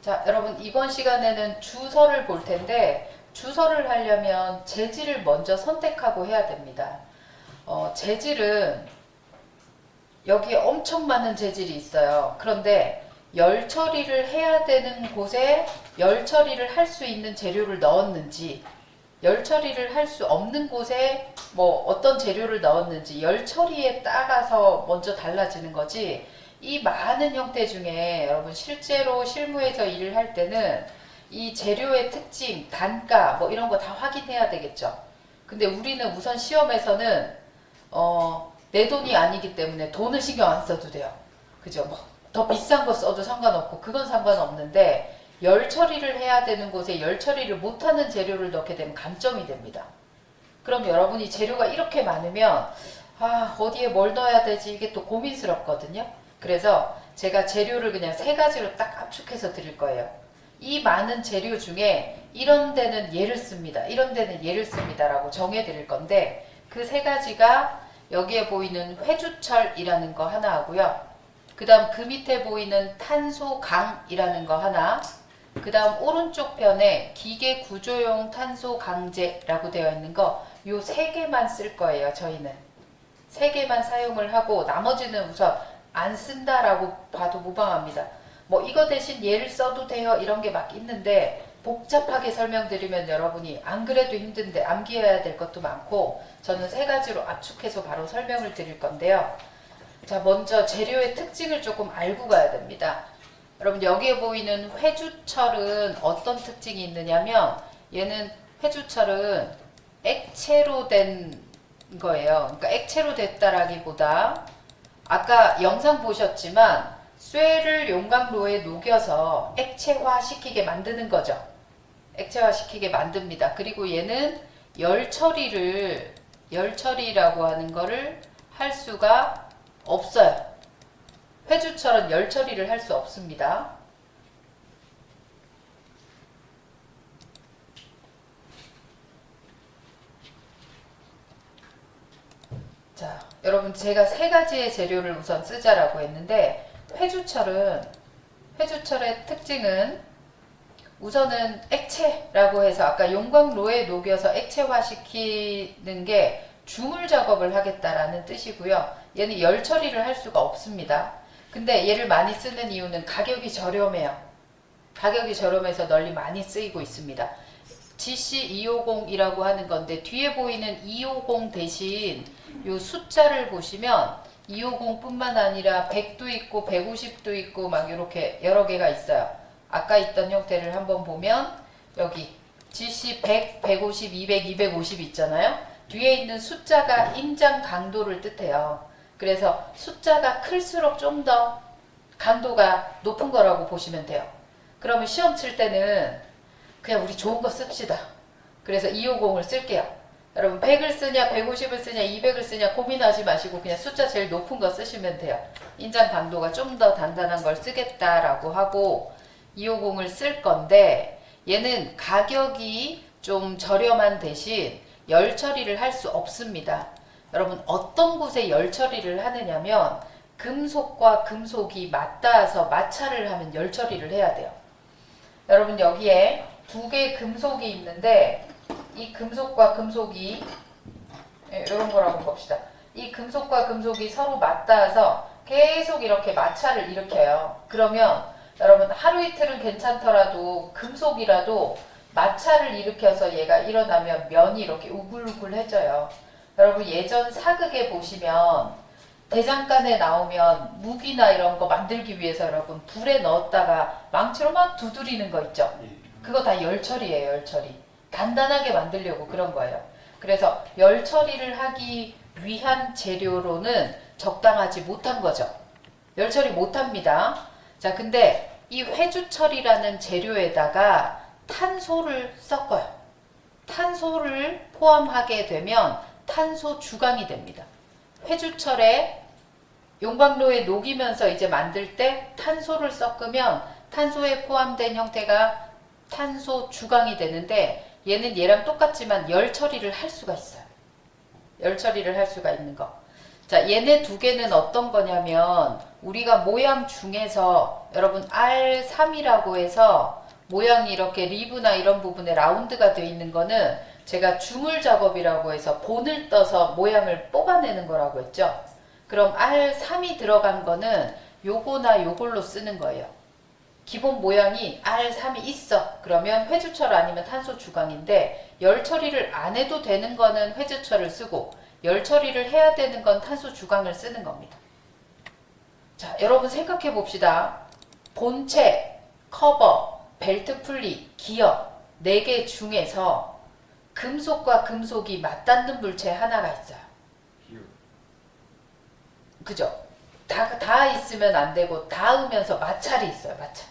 자, 여러분 이번 시간에는 주설을 볼 텐데 주설을 하려면 재질을 먼저 선택하고 해야 됩니다. 재질은 여기에 엄청 많은 재질이 있어요. 그런데 열 처리를 해야 되는 곳에 열 처리를 할 수 있는 재료를 넣었는지, 열 처리를 할 수 없는 곳에 뭐 어떤 재료를 넣었는지 열 처리에 따라서 먼저 달라지는 거지. 이 많은 형태 중에 여러분 실제로 실무에서 일을 할 때는 이 재료의 특징, 단가 뭐 이런 거 다 확인해야 되겠죠. 근데 우리는 우선 시험에서는 내 돈이 아니기 때문에 돈을 신경 안 써도 돼요. 그죠? 뭐 더 비싼 거 써도 상관없고 그건 상관없는데 열 처리를 해야 되는 곳에 열 처리를 못하는 재료를 넣게 되면 감점이 됩니다. 그럼 여러분이 재료가 이렇게 많으면 어디에 뭘 넣어야 되지 이게 또 고민스럽거든요. 그래서 제가 재료를 그냥 세 가지로 딱 압축해서 드릴 거예요. 이 많은 재료 중에 이런 데는 얘를 씁니다. 이런 데는 얘를 씁니다. 라고 정해 드릴 건데 그 세 가지가 여기에 보이는 회주철이라는 거 하나 하고요. 그 다음 그 밑에 보이는 탄소강이라는 거 하나, 그 다음 오른쪽 편에 기계 구조용 탄소 강제라고 되어 있는 거, 요 세 개만 쓸 거예요. 저희는 세 개만 사용을 하고 나머지는 우선 안 쓴다라고 봐도 무방합니다. 뭐 이거 대신 얘를 써도 돼요 이런 게 막 있는데 복잡하게 설명드리면 여러분이 안 그래도 힘든데 암기해야 될 것도 많고 저는 세 가지로 압축해서 바로 설명을 드릴 건데요. 자, 먼저 재료의 특징을 조금 알고 가야 됩니다. 여러분 여기에 보이는 회주철은 어떤 특징이 있느냐면 얘는 회주철은 액체로 된 거예요. 그러니까 액체로 됐다라기보다 아까 영상 보셨지만 쇠를 용광로에 녹여서 액체화 시키게 만드는 거죠. 액체화 시키게 만듭니다. 그리고 얘는 열 처리라고 하는 거를 할 수가 없어요. 회주철은 열 처리를 할 수 없습니다. 자, 여러분 제가 세 가지의 재료를 우선 쓰자라고 했는데 회주철의 특징은 우선은 액체라고 해서 아까 용광로에 녹여서 액체화 시키는 게 주물 작업을 하겠다라는 뜻이고요. 얘는 열 처리를 할 수가 없습니다. 근데 얘를 많이 쓰는 이유는 가격이 저렴해요. 가격이 저렴해서 널리 많이 쓰이고 있습니다. GC250이라고 하는 건데 뒤에 보이는 250 대신 요 숫자를 보시면 250뿐만 아니라 100도 있고 150도 있고 막 이렇게 여러 개가 있어요. 아까 있던 형태를 한번 보면 여기 GC 100, 150, 200, 250 있잖아요. 뒤에 있는 숫자가 임장 강도를 뜻해요. 그래서 숫자가 클수록 좀 더 강도가 높은 거라고 보시면 돼요. 그러면 시험 칠 때는 그냥 우리 좋은 거 씁시다. 그래서 250을 쓸게요. 여러분 100을 쓰냐 150을 쓰냐 200을 쓰냐 고민하지 마시고 그냥 숫자 제일 높은 거 쓰시면 돼요. 인장 강도가 좀 더 단단한 걸 쓰겠다라고 하고 250을 쓸 건데 얘는 가격이 좀 저렴한 대신 열 처리를 할 수 없습니다. 여러분 어떤 곳에 열 처리를 하느냐면 금속과 금속이 맞닿아서 마찰을 하면 열 처리를 해야 돼요. 여러분 여기에 두 개의 금속이 있는데 이 금속과 금속이 이런 거라고 봅시다. 이 금속과 금속이 서로 맞닿아서 계속 이렇게 마찰을 일으켜요. 그러면 여러분 하루 이틀은 괜찮더라도 금속이라도 마찰을 일으켜서 얘가 일어나면 면이 이렇게 우글우글해져요. 여러분 예전 사극에 보시면 대장간에 나오면 무기나 이런 거 만들기 위해서 여러분 불에 넣었다가 망치로 막 두드리는 거 있죠. 그거 다 열 처리예요. 열 처리. 단단하게 만들려고 그런 거예요. 그래서 열 처리를 하기 위한 재료로는 적당하지 못한 거죠. 열 처리 못합니다. 자, 근데 이 회주철이라는 재료에다가 탄소를 섞어요. 탄소를 포함하게 되면 탄소 주강이 됩니다. 회주철에 용광로에 녹이면서 이제 만들 때 탄소를 섞으면 탄소에 포함된 형태가 탄소 주강이 되는데 얘는 얘랑 똑같지만 열 처리를 할 수가 있어요. 열 처리를 할 수가 있는 거. 자, 얘네 두 개는 어떤 거냐면 우리가 모양 중에서 여러분 R3이라고 해서 모양이 이렇게 리브나 이런 부분에 라운드가 되어 있는 거는 제가 주물 작업이라고 해서 본을 떠서 모양을 뽑아내는 거라고 했죠. 그럼 R3이 들어간 거는 요거나 요걸로 쓰는 거예요. 기본 모양이 R3이 있어. 그러면 회주철 아니면 탄소 주강인데 열 처리를 안 해도 되는 거는 회주철을 쓰고 열 처리를 해야 되는 건 탄소 주강을 쓰는 겁니다. 자, 여러분 생각해 봅시다. 본체, 커버, 벨트 풀리, 기어 4개 중에서 금속과 금속이 맞닿는 물체 하나가 있어요. 그죠? 다 있으면 안 되고 닿으면서 마찰이 있어요. 마찰.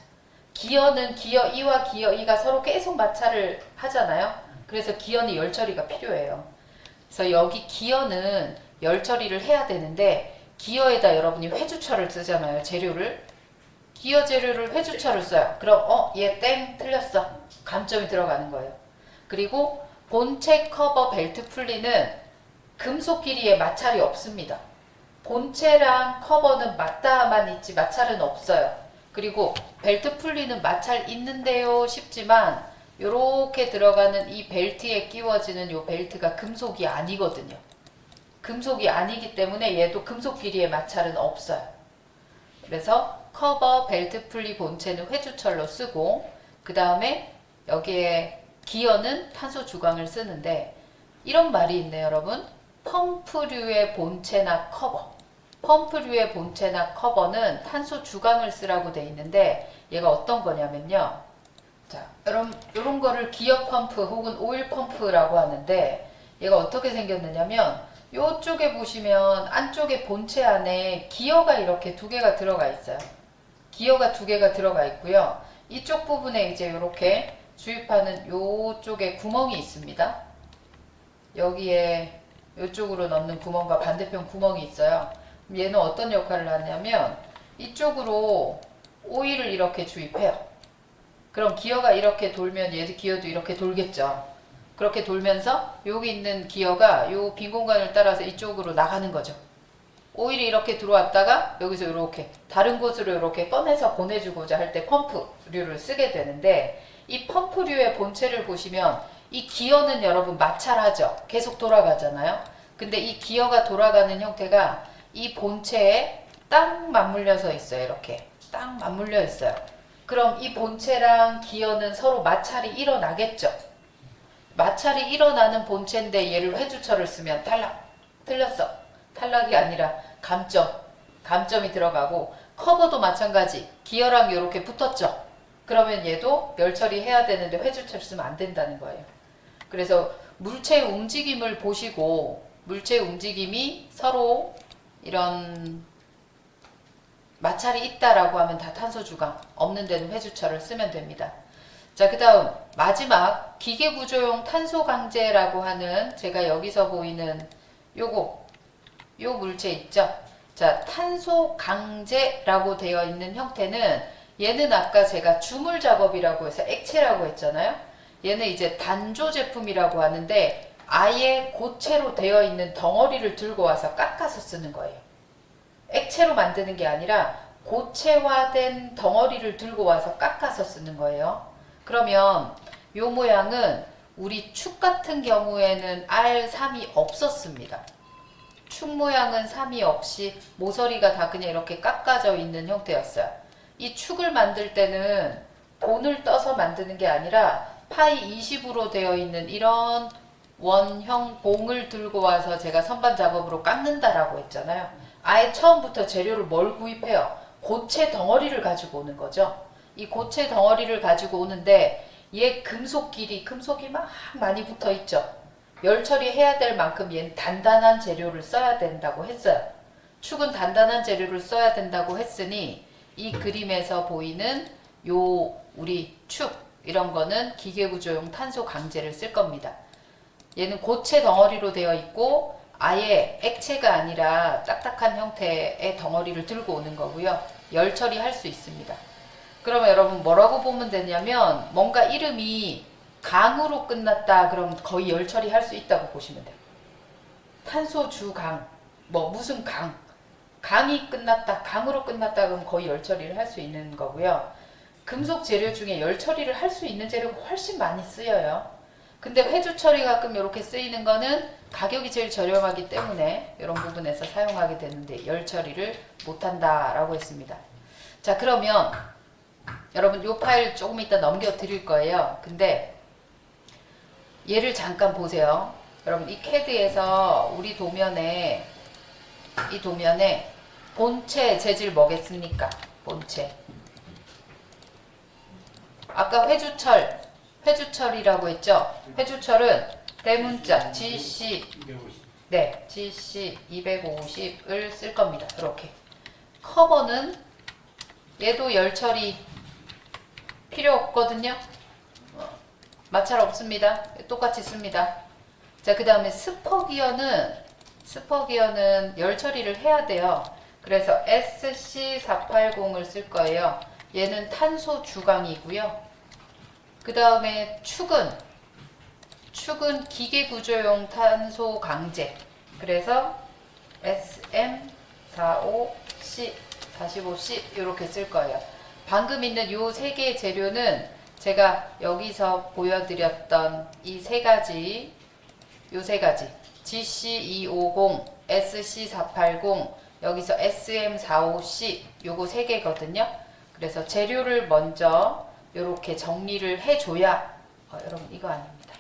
기어는 기어 2와 기어 2가 서로 계속 마찰을 하잖아요. 그래서 기어는 열 처리가 필요해요. 그래서 여기 기어는 열 처리를 해야 되는데 기어에다 여러분이 회주철을 쓰잖아요. 재료를. 기어 재료를 회주철을 써요. 그럼 얘 땡 틀렸어. 감점이 들어가는 거예요. 그리고 본체 커버 벨트 풀리는 금속 길이에 마찰이 없습니다. 본체랑 커버는 맞닿아만 있지 마찰은 없어요. 그리고 벨트 풀리는 마찰 있는데요 싶지만 요렇게 들어가는 이 벨트에 끼워지는 요 벨트가 금속이 아니거든요. 금속이 아니기 때문에 얘도 금속 길이의 마찰은 없어요. 그래서 커버, 벨트 풀리 본체는 회주철로 쓰고 그 다음에 여기에 기어는 탄소 주강을 쓰는데 이런 말이 있네요 여러분. 펌프류의 본체나 커버 펌프류의 본체나 커버는 탄소 주강을 쓰라고 돼 있는데 얘가 어떤 거냐면요. 자, 이런 거를 기어 펌프 혹은 오일 펌프라고 하는데 얘가 어떻게 생겼느냐면 요쪽에 보시면 안쪽에 본체 안에 기어가 이렇게 2개가 들어가 있어요. 기어가 2개가 들어가 있고요. 이쪽 부분에 이제 이렇게 주입하는 요쪽에 구멍이 있습니다. 여기에 이쪽으로 넣는 구멍과 반대편 구멍이 있어요. 얘는 어떤 역할을 하냐면 이쪽으로 오일을 이렇게 주입해요. 그럼 기어가 이렇게 돌면 얘도 기어도 이렇게 돌겠죠. 그렇게 돌면서 여기 있는 기어가 요 빈 공간을 따라서 이쪽으로 나가는 거죠. 오일이 이렇게 들어왔다가 여기서 이렇게 다른 곳으로 이렇게 꺼내서 보내주고자 할 때 펌프류를 쓰게 되는데 이 펌프류의 본체를 보시면 이 기어는 여러분 마찰하죠. 계속 돌아가잖아요. 근데 이 기어가 돌아가는 형태가 이 본체에 딱 맞물려서 있어요. 이렇게 딱 맞물려 있어요. 그럼 이 본체랑 기어는 서로 마찰이 일어나겠죠. 마찰이 일어나는 본체인데 얘를 회주철을 쓰면 탈락. 틀렸어. 탈락이 아니라 감점이 들어가고 커버도 마찬가지. 기어랑 이렇게 붙었죠. 그러면 얘도 열 처리해야 되는데 회주철 쓰면 안 된다는 거예요. 그래서 물체의 움직임을 보시고 물체의 움직임이 서로 이런 마찰이 있다라고 하면 다 탄소 주강, 없는 데는 회주철을 쓰면 됩니다. 자, 그 다음 마지막 기계구조용 탄소 강제라고 하는 제가 여기서 보이는 요 물체 있죠. 자, 탄소 강제라고 되어 있는 형태는 얘는 아까 제가 주물 작업이라고 해서 액체라고 했잖아요. 얘는 이제 단조 제품이라고 하는데 아예 고체로 되어 있는 덩어리를 들고 와서 깎아서 쓰는 거예요. 액체로 만드는 게 아니라 고체화된 덩어리를 들고 와서 깎아서 쓰는 거예요. 그러면 요 모양은 우리 축 같은 경우에는 R3이 없었습니다. 축 모양은 3이 없이 모서리가 다 그냥 이렇게 깎아져 있는 형태였어요. 이 축을 만들 때는 본을 떠서 만드는 게 아니라 파이 20으로 되어 있는 이런 원형 봉을 들고 와서 제가 선반 작업으로 깎는다라고 했잖아요. 아예 처음부터 재료를 뭘 구입해요? 고체 덩어리를 가지고 오는 거죠. 이 고체 덩어리를 가지고 오는데 얘 금속이 막 많이 붙어 있죠. 열 처리해야 될 만큼 얘는 단단한 재료를 써야 된다고 했어요. 축은 단단한 재료를 써야 된다고 했으니 이 그림에서 보이는 요 우리 축 이런 거는 기계구조용 탄소 강제를 쓸 겁니다. 얘는 고체 덩어리로 되어 있고 아예 액체가 아니라 딱딱한 형태의 덩어리를 들고 오는 거고요. 열 처리할 수 있습니다. 그러면 여러분 뭐라고 보면 되냐면 뭔가 이름이 강으로 끝났다 그럼 거의 열 처리할 수 있다고 보시면 돼요. 탄소 주강, 뭐 무슨 강, 강이 끝났다, 강으로 끝났다 그러면 거의 열 처리를 할 수 있는 거고요. 금속 재료 중에 열 처리를 할 수 있는 재료가 훨씬 많이 쓰여요. 근데 회주 처리 가끔 이렇게 쓰이는 거는 가격이 제일 저렴하기 때문에 이런 부분에서 사용하게 되는데 열 처리를 못한다라고 했습니다. 자, 그러면 여러분 이 파일 조금 이따 넘겨 드릴 거예요. 근데 얘를 잠깐 보세요. 여러분 이 CAD에서 우리 도면에 이 도면에 본체 재질 뭐겠습니까? 본체. 아까 회주철이라고 했죠? 회주철은 대문자 GC 네, GC 250을 쓸 겁니다. 이렇게. 커버는 얘도 열처리 필요 없거든요. 마찰 없습니다. 똑같이 씁니다. 자, 그 다음에 스퍼기어는 열 처리를 해야 돼요. 그래서 SC480을 쓸 거예요. 얘는 탄소 주강이고요. 그 다음에 축은 기계 구조용 탄소 강제. 그래서 SM45C 45C 이렇게 쓸 거예요. 방금 있는 요 세 개의 재료는 제가 여기서 보여드렸던 이 세 가지, GC250, SC480, 여기서 SM45C 요거 세 개거든요. 그래서 재료를 먼저 이렇게 정리를 해줘야 여러분 이거 아닙니다.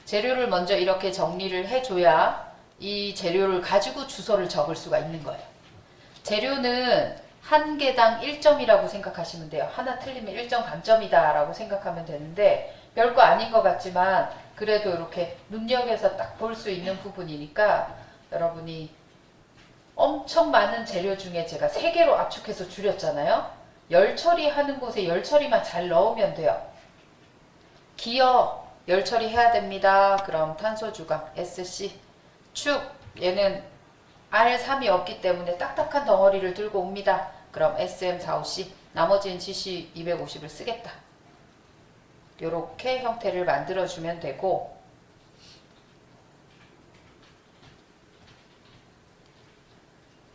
재료를 먼저 이렇게 정리를 해줘야 이 재료를 가지고 주소를 적을 수가 있는 거예요. 재료는 한 개당 1점이라고 생각하시면 돼요. 하나 틀리면 1점 감점이다 라고 생각하면 되는데 별거 아닌 것 같지만 그래도 이렇게 눈여겨서 딱 볼 수 있는 부분이니까 여러분이 엄청 많은 재료 중에 제가 3개로 압축해서 줄였잖아요. 열 처리하는 곳에 열 처리만 잘 넣으면 돼요. 기어 열 처리해야 됩니다. 그럼 탄소 주강 SC. 축 얘는 R3이 없기 때문에 딱딱한 덩어리를 들고 옵니다. 그럼 SM45C. 나머지는 GC250을 쓰겠다. 이렇게 형태를 만들어주면 되고,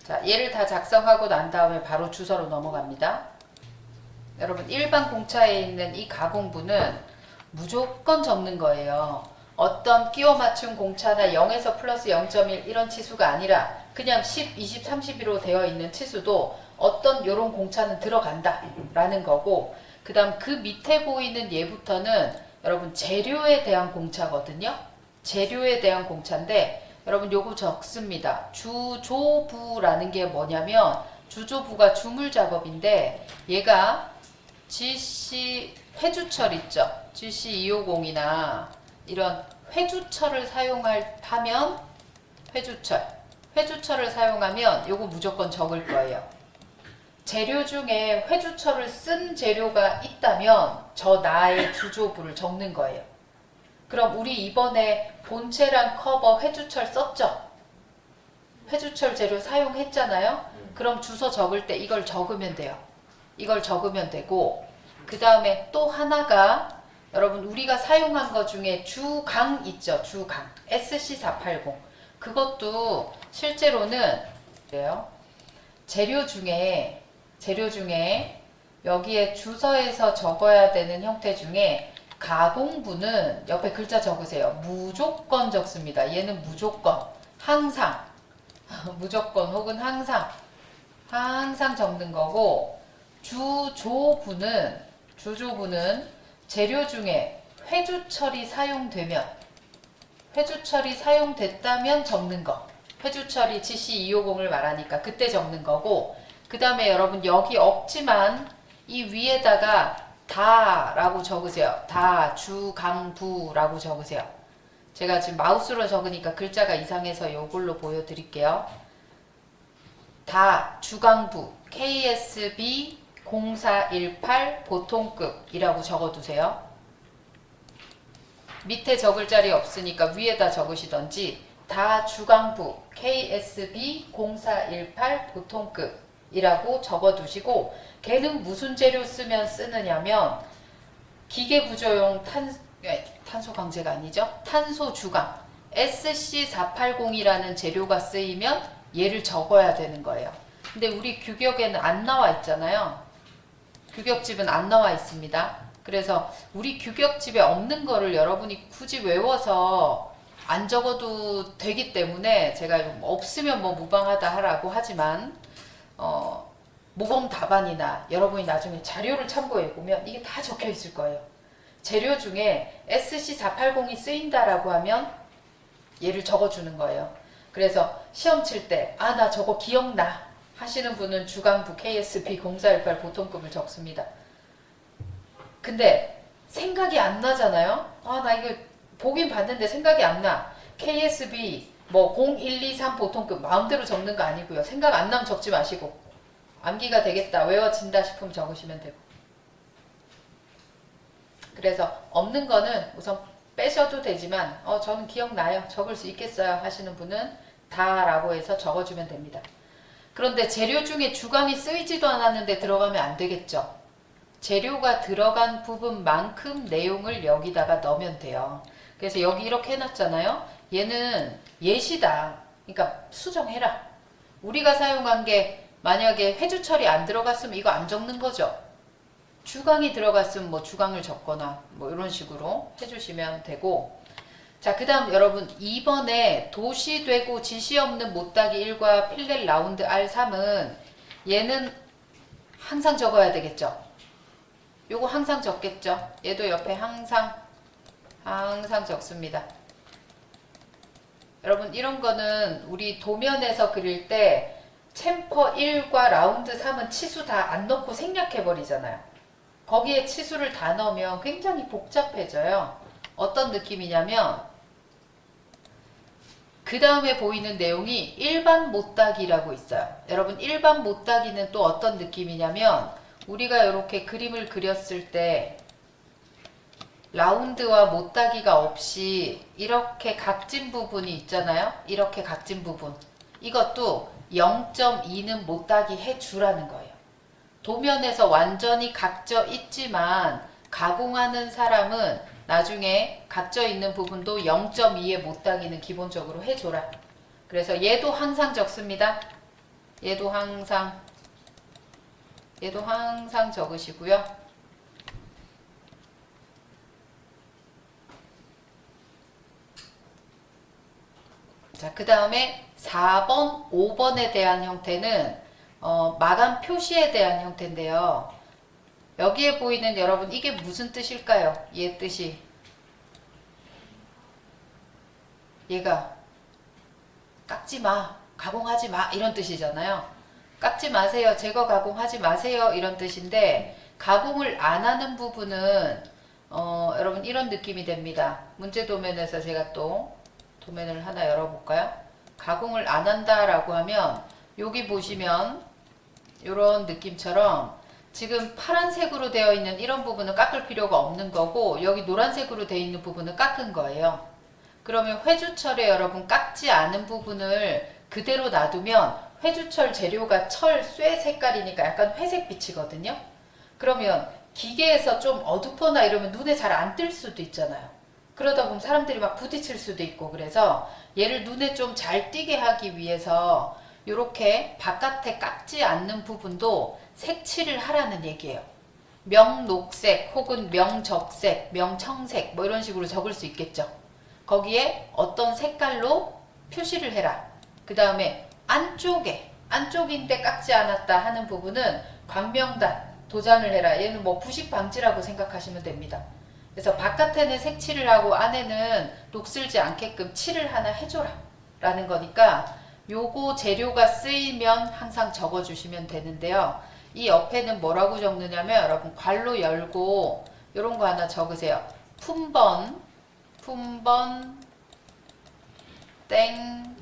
자, 얘를 다 작성하고 난 다음에 바로 주소로 넘어갑니다. 여러분 일반 공차에 있는 이 가공부는 무조건 적는 거예요. 어떤 끼워 맞춘 공차나 0에서 플러스 0.1 이런 치수가 아니라 그냥 10, 20, 30으로 되어 있는 치수도 어떤 요런 공차는 들어간다 라는 거고, 그 다음 그 밑에 보이는 얘부터는 여러분 재료에 대한 공차거든요. 재료에 대한 공차인데 여러분 요거 적습니다. 주조부라는 게 뭐냐면 주조부가 주물 작업인데 얘가 GC 회주철 있죠. GC250이나 이런 회주철을 하면 회주철을 사용하면 요거 무조건 적을 거예요. 재료 중에 회주철을 쓴 재료가 있다면 저 나의 주조부를 적는 거예요. 그럼 우리 이번에 본체랑 커버 회주철 썼죠? 회주철 재료 사용했잖아요? 그럼 주소 적을 때 이걸 적으면 돼요. 이걸 적으면 되고, 그 다음에 또 하나가 여러분 우리가 사용한 것 중에 주강 있죠? 주강 SC480. 그것도 실제로는 그래요. 재료 중에 여기에 주소에서 적어야 되는 형태 중에 가공부는 옆에 글자 적으세요. 무조건 적습니다. 얘는 무조건, 항상, 무조건 혹은 항상 적는 거고, 주조부는 재료 중에 회주철이 사용됐다면 적는 거. 회주철이 GC250을 말하니까 그때 적는 거고, 그 다음에 여러분 여기 없지만 이 위에다가 다라고 적으세요. 다, 주, 강, 부라고 적으세요. 제가 지금 마우스로 적으니까 글자가 이상해서 이걸로 보여드릴게요. 다, 주강부, KSB 0418 보통급이라고 적어두세요. 밑에 적을 자리 없으니까 위에다 적으시던지 다 주강부 KSB 0418 보통급이라고 적어두시고, 걔는 무슨 재료 쓰느냐면 기계구조용 탄소 강제가 아니죠. 탄소 주강 SC480이라는 재료가 쓰이면 얘를 적어야 되는 거예요. 근데 우리 규격에는 안 나와 있잖아요. 규격집은 안 나와 있습니다. 그래서 우리 규격집에 없는 거를 여러분이 굳이 외워서 안 적어도 되기 때문에 제가 없으면 뭐 무방하다 하라고 하지만 모범 답안이나 여러분이 나중에 자료를 참고해 보면 이게 다 적혀 있을 거예요. 재료 중에 SC480이 쓰인다라고 하면 얘를 적어주는 거예요. 그래서 시험 칠 때 나 저거 기억나 하시는 분은 주강부 KSB 0418 보통급을 적습니다. 근데 생각이 안 나잖아요. 나 이거 보긴 봤는데 생각이 안 나. KSB 뭐 0123 보통급 마음대로 적는 거 아니고요. 생각 안 나면 적지 마시고 암기가 되겠다, 외워진다 싶으면 적으시면 되고. 그래서 없는 거는 우선 빼셔도 되지만 저는 기억나요, 적을 수 있겠어요 하시는 분은 다라고 해서 적어주면 됩니다. 그런데 재료 중에 주강이 쓰이지도 않았는데 들어가면 안 되겠죠. 재료가 들어간 부분만큼 내용을 여기다가 넣으면 돼요. 그래서 여기 이렇게 해놨잖아요. 얘는 예시다. 그러니까 수정해라. 우리가 사용한 게 만약에 회주 처리 안 들어갔으면 이거 안 적는 거죠. 주강이 들어갔으면 뭐 주강을 적거나 뭐 이런 식으로 해주시면 되고. 자, 그 다음 여러분 2번에 도시되고 지시 없는 못따기 1과 필렛 라운드 R3은 얘는 항상 적어야 되겠죠. 요거 항상 적겠죠. 얘도 옆에 항상 적습니다. 여러분 이런 거는 우리 도면에서 그릴 때 챔퍼 1과 라운드 3은 치수 다 안 넣고 생략해 버리잖아요. 거기에 치수를 다 넣으면 굉장히 복잡해져요. 어떤 느낌이냐면 그 다음에 보이는 내용이 일반 못따기라고 있어요. 여러분 일반 못따기는 또 어떤 느낌이냐면 우리가 이렇게 그림을 그렸을 때 라운드와 못따기가 없이 이렇게 각진 부분이 있잖아요. 이렇게 각진 부분. 이것도 0.2는 못따기 해주라는 거예요. 도면에서 완전히 각져 있지만 가공하는 사람은 나중에 각져 있는 부분도 0.2의 못따기는 기본적으로 해줘라. 그래서 얘도 항상 적습니다. 얘도 항상 적으시고요. 자, 그 다음에 4번, 5번에 대한 형태는 마감 표시에 대한 형태인데요. 여기에 보이는 여러분 이게 무슨 뜻일까요? 얘 뜻이 얘가 깎지 마, 가공하지 마 이런 뜻이잖아요. 깎지 마세요, 제거 가공하지 마세요 이런 뜻인데 가공을 안 하는 부분은 여러분 이런 느낌이 됩니다. 문제 도면에서 제가 또 도면을 하나 열어볼까요? 가공을 안 한다라고 하면 여기 보시면 이런 느낌처럼 지금 파란색으로 되어 있는 이런 부분은 깎을 필요가 없는 거고 여기 노란색으로 되어 있는 부분은 깎은 거예요. 그러면 회주철에 여러분 깎지 않은 부분을 그대로 놔두면 회주철 재료가 철, 쇠 색깔이니까 약간 회색빛이거든요. 그러면 기계에서 좀 어둡거나 이러면 눈에 잘 안 띌 수도 있잖아요. 그러다 보면 사람들이 막 부딪힐 수도 있고 그래서 얘를 눈에 좀 잘 띄게 하기 위해서 이렇게 바깥에 깎지 않는 부분도 색칠을 하라는 얘기예요. 명녹색 혹은 명적색, 명청색 뭐 이런 식으로 적을 수 있겠죠. 거기에 어떤 색깔로 표시를 해라. 그 다음에 안쪽인데 깎지 않았다 하는 부분은 광명단, 도장을 해라. 얘는 뭐 부식 방지라고 생각하시면 됩니다. 그래서 바깥에는 색칠을 하고 안에는 녹슬지 않게끔 칠을 하나 해줘라 라는 거니까 요거 재료가 쓰이면 항상 적어주시면 되는데요. 이 옆에는 뭐라고 적느냐면 여러분 괄호 열고 요런 거 하나 적으세요. 품번 땡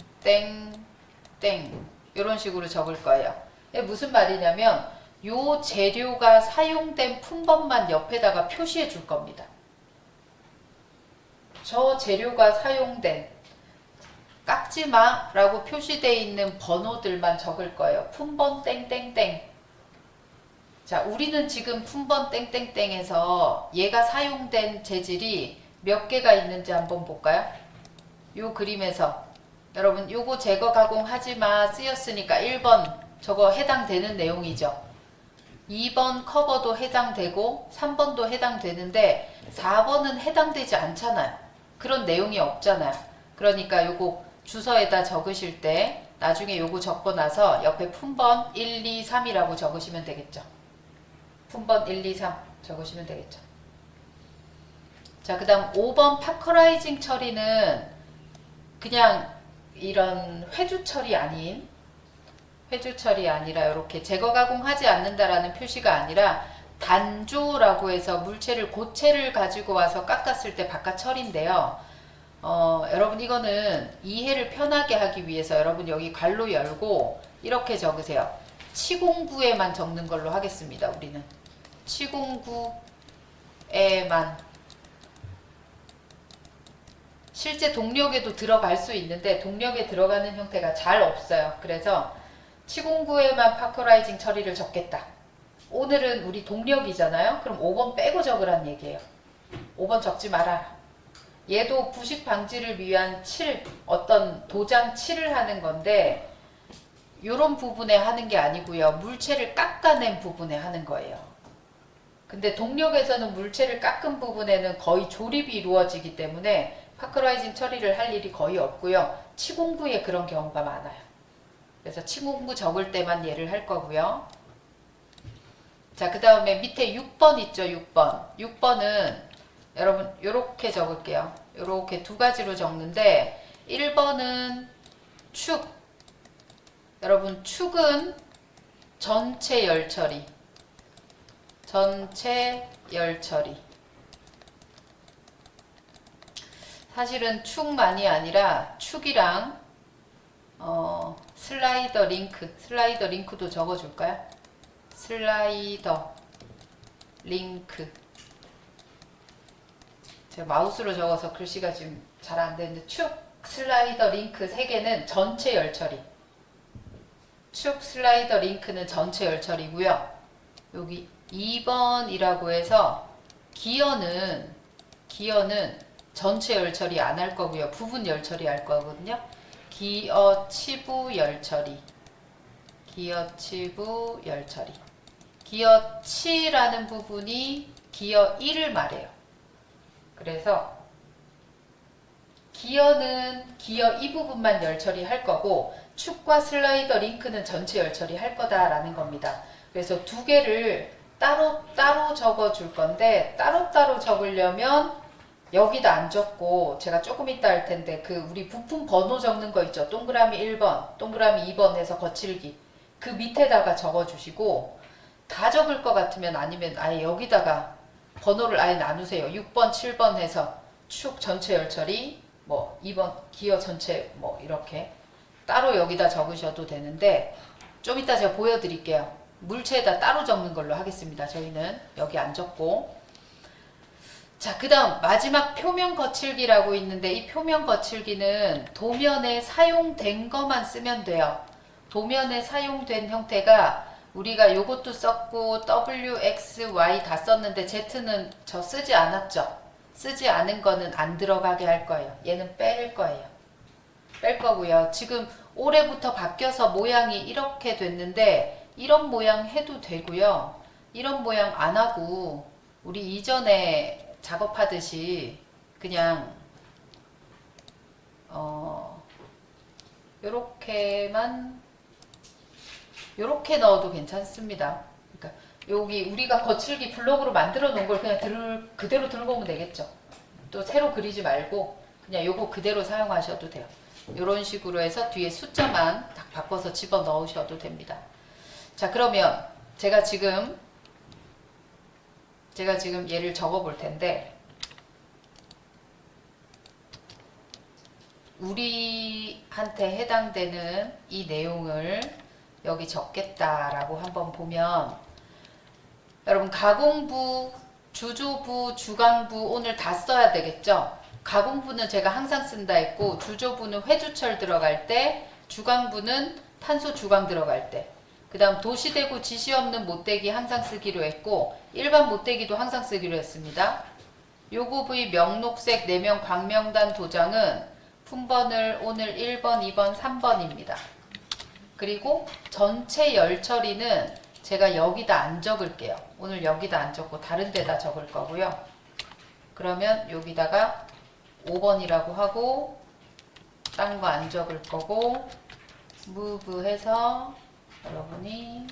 이런 식으로 적을 거예요. 이게 무슨 말이냐면 요 재료가 사용된 품번만 옆에다가 표시해 줄 겁니다. 저 재료가 사용된 깎지마 라고 표시되어 있는 번호들만 적을 거예요. 품번 땡땡땡. 자, 우리는 지금 품번 땡땡땡에서 얘가 사용된 재질이 몇 개가 있는지 한번 볼까요? 요 그림에서 여러분 요거 제거 가공하지마 쓰였으니까 1번 저거 해당되는 내용이죠. 2번 커버도 해당되고 3번도 해당되는데 4번은 해당되지 않잖아요. 그런 내용이 없잖아요. 그러니까 요거 주서에다 적으실 때 나중에 요거 적고 나서 옆에 품번 1, 2, 3이라고 적으시면 되겠죠. 품번 1, 2, 3 적으시면 되겠죠. 자, 그 다음 5번 파커라이징 처리는 그냥 이런 회주 처리 아닌, 회주 처리 아니라 이렇게 제거 가공하지 않는다라는 표시가 아니라 단조라고 해서 물체를 고체를 가지고 와서 깎았을 때 바깥 처리인데요. 여러분 이거는 이해를 편하게 하기 위해서 여러분 여기 괄호 열고 이렇게 적으세요. 치공구에만 적는 걸로 하겠습니다. 우리는 치공구에만. 실제 동력에도 들어갈 수 있는데 동력에 들어가는 형태가 잘 없어요. 그래서 치공구에만 파커라이징 처리를 적겠다. 오늘은 우리 동력이잖아요. 그럼 5번 빼고 적으란 얘기예요. 5번 적지 말아라. 얘도 부식 방지를 위한 어떤 도장 칠을 하는 건데 요런 부분에 하는 게 아니고요. 물체를 깎아낸 부분에 하는 거예요. 근데 동력에서는 물체를 깎은 부분에는 거의 조립이 이루어지기 때문에 파커라이징 처리를 할 일이 거의 없고요. 치공구에 그런 경우가 많아요. 그래서 치공구 적을 때만 얘를 할 거고요. 자, 그 다음에 밑에 6번 있죠. 6번. 6번은 여러분 요렇게 적을게요. 요렇게 두 가지로 적는데 1번은 축. 여러분 축은 전체 열 처리. 전체 열 처리. 사실은 축만이 아니라 축이랑 슬라이더 링크도 적어줄까요? 슬라이더 링크. 제가 마우스로 적어서 글씨가 지금 잘 안 되는데 축, 슬라이더 링크 3개는 전체 열 처리. 축, 슬라이더 링크는 전체 열 처리고요. 여기 2번이라고 해서 기어는 전체 열 처리 안 할 거고요. 부분 열 처리 할 거거든요. 기어 치부 열 처리. 기어 치부 열 처리. 기어 치라는 부분이 기어 1을 말해요. 그래서 기어는 기어 이 부분만 열 처리할 거고 축과 슬라이더 링크는 전체 열 처리할 거다라는 겁니다. 그래서 두 개를 따로 적어 줄 건데 따로 적으려면 여기다 안 적고 제가 조금 이따 할 텐데 그 우리 부품 번호 적는 거 있죠. 동그라미 1번, 동그라미 2번 해서 거칠기 그 밑에다가 적어 주시고 다 적을 것 같으면 아니면 아예 여기다가 번호를 아예 나누세요. 6번, 7번 해서 축 전체 열처리 뭐 2번 기어 전체 뭐 이렇게 따로 여기다 적으셔도 되는데 좀 이따 제가 보여드릴게요. 물체에다 따로 적는 걸로 하겠습니다. 저희는 여기 안 적고. 자, 그 다음 마지막 표면 거칠기라고 있는데 이 표면 거칠기는 도면에 사용된 것만 쓰면 돼요. 도면에 사용된 형태가 우리가 요것도 썼고 W, X, Y 다 썼는데 Z는 저 쓰지 않았죠. 쓰지 않은 거는 안 들어가게 할 거예요. 얘는 뺄 거예요. 뺄 거고요. 지금 올해부터 바뀌어서 모양이 이렇게 됐는데 이런 모양 해도 되고요. 이런 모양 안 하고 우리 이전에 작업하듯이 그냥 요렇게 넣어도 괜찮습니다. 그러니까 여기 우리가 거칠기 블록으로 만들어 놓은 걸 그냥 그대로 들고 오면 되겠죠. 또 새로 그리지 말고 그냥 요거 그대로 사용하셔도 돼요. 요런 식으로 해서 뒤에 숫자만 딱 바꿔서 집어 넣으셔도 됩니다. 자, 그러면 제가 지금 얘를 적어 볼 텐데 우리한테 해당되는 이 내용을 여기 적겠다라고 한번 보면 여러분 가공부, 주조부, 주강부 오늘 다 써야 되겠죠? 가공부는 제가 항상 쓴다 했고 주조부는 회주철 들어갈 때, 주강부는 탄소 주강 들어갈 때, 그 다음 도시대구 지시 없는 못대기 항상 쓰기로 했고 일반 못대기도 항상 쓰기로 했습니다. 요거 부위 명록색 4명 광명단 도장은 품번을 오늘 1번, 2번, 3번입니다. 그리고 전체 열 처리는 제가 여기다 안 적을게요. 오늘 여기다 안 적고 다른 데다 적을 거고요. 그러면 여기다가 5번이라고 하고 딴 거 안 적을 거고 move 해서 여러분이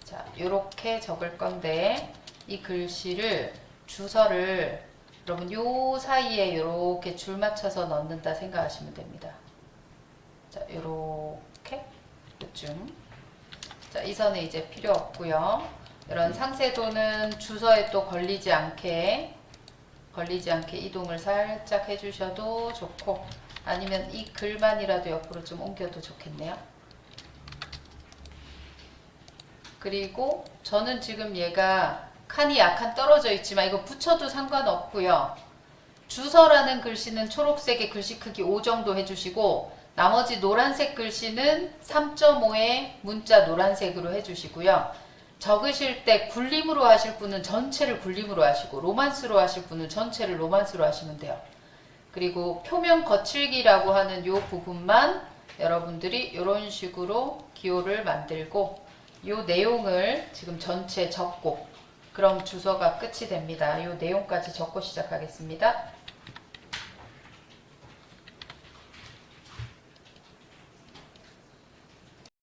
자 요렇게 적을 건데 이 글씨를 주소를 여러분 요 사이에 요렇게 줄 맞춰서 넣는다 생각하시면 됩니다. 자 요렇게 요쯤 자 이 선에 이제 필요 없고요. 이런 상세도는 주소에 또 걸리지 않게 이동을 살짝 해주셔도 좋고 아니면 이 글만이라도 옆으로 좀 옮겨도 좋겠네요. 그리고 저는 지금 얘가 칸이 약간 떨어져 있지만 이거 붙여도 상관없고요. 주서라는 글씨는 초록색의 글씨 크기 5 정도 해주시고 나머지 노란색 글씨는 3.5의 문자 노란색으로 해주시고요. 적으실 때 굴림으로 하실 분은 전체를 굴림으로 하시고 로만스로 하실 분은 전체를 로만스로 하시면 돼요. 그리고 표면 거칠기라고 하는 요 부분만 여러분들이 이런 식으로 기호를 만들고 요 내용을 지금 전체 적고 그럼 주소가 끝이 됩니다. 요 내용까지 적고 시작하겠습니다.